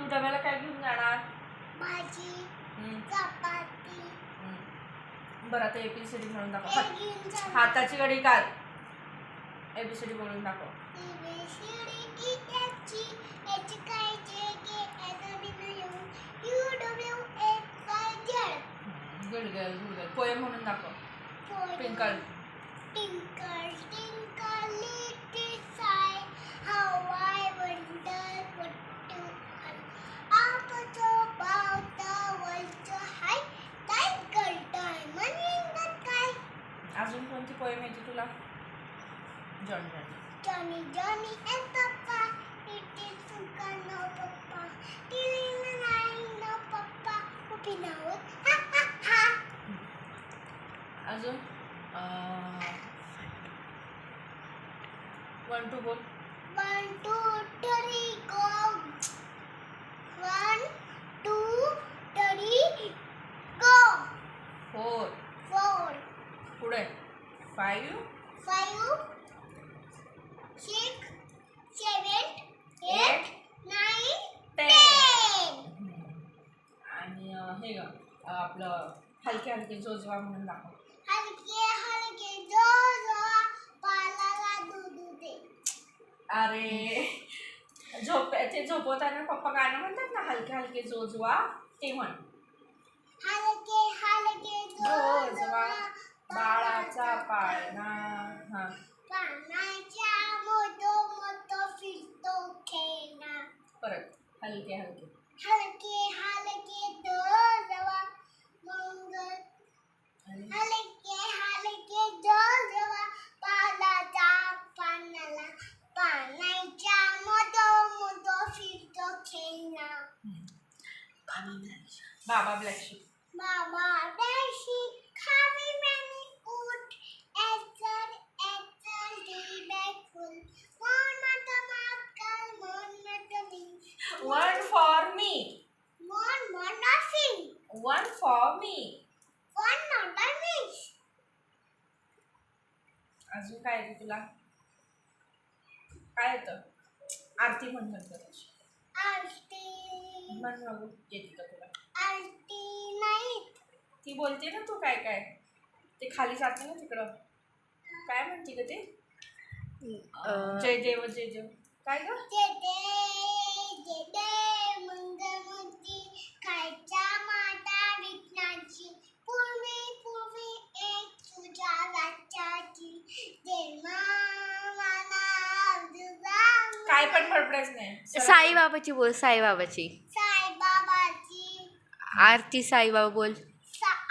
डब्याला काय घेऊन जाणार? भाजी, चपाती. बरं आता ABCD म्हणून दाखव. हाताची घडी काढ. ABCD बोलून दाखव. Good girl, good girl. Poem म्हणून दाखव. Twinkle. Twinkle, twinkle, little star, how I wonder what you are. Up above the world so high, twinkle, diamond in the sky. अजून कोणती पोएम येते तुला? Johnny. Johnny, Johnny and Papa, it is Suka no Papa, Tilling and no Papa, whooping out, ha ha ha. अजून 1 2 बोल. 1 2 3 go. 1 2 3 go. 4 पुढे 5 5 6 7 8 9 10. आणि हे ग आपलं हलके हलके जोजवा म्हणून दाखव. हलके हलके जो जो पालाला दूध दे. अरे ते झोपवताना पप्पा गाणं म्हणतात ना, हलके हलके जोजवा, ते म्हण. हलके हलके जोजवा बाळाचा पाळणा. हा पाण्याच्या मोठो मोठो फिरतो खेळणा. परत हलके हलके. हलके हलके जोजवा मंगल. हलके हलके जोजवा पालाच्या पानाला. पाण्याच्या मोठो मोठो फिरतो खेळणा. बाबा ब्लॅक शीप. बाबा देशी खावी मॅनी ऊट. एचर एचर डी बॅग फुल. मन मत माकल मन मत मी. 1 फॉर मी. मन मन nothing. 1 for me. One not a miss. अजून काय येतं तुला? काय येतं? आरती म्हणतात त्याची. आरती. म्हण बघू, येते का तुला? आरती नाही. ती बोलते ना तू काय काय, ते खाली जाते ना तिकडं, काय म्हणते का ते? जय देव जय देव काय ग? जय देव मंगलमूर्ती खायच्या माता विघ्नाची. पूर्वी पूर्वी एक तुझ्या राज्याची. काय पण फडफडायच नाही. साईबाबाची बोल. साईबाबाची साईबाबाची आरती. साईबाबा बोल.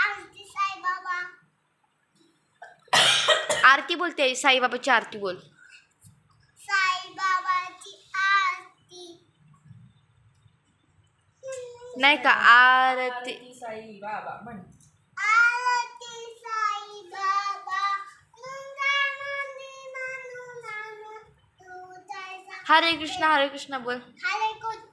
आरती साईबाबा. आरती बोलते. साईबाबाची आरती बोल. साईबाबाची आरती. नाही का? आरती साईबाबा म्हण. आरती साईबाबा. हरे कृष्ण बोल. हरे कृष्ण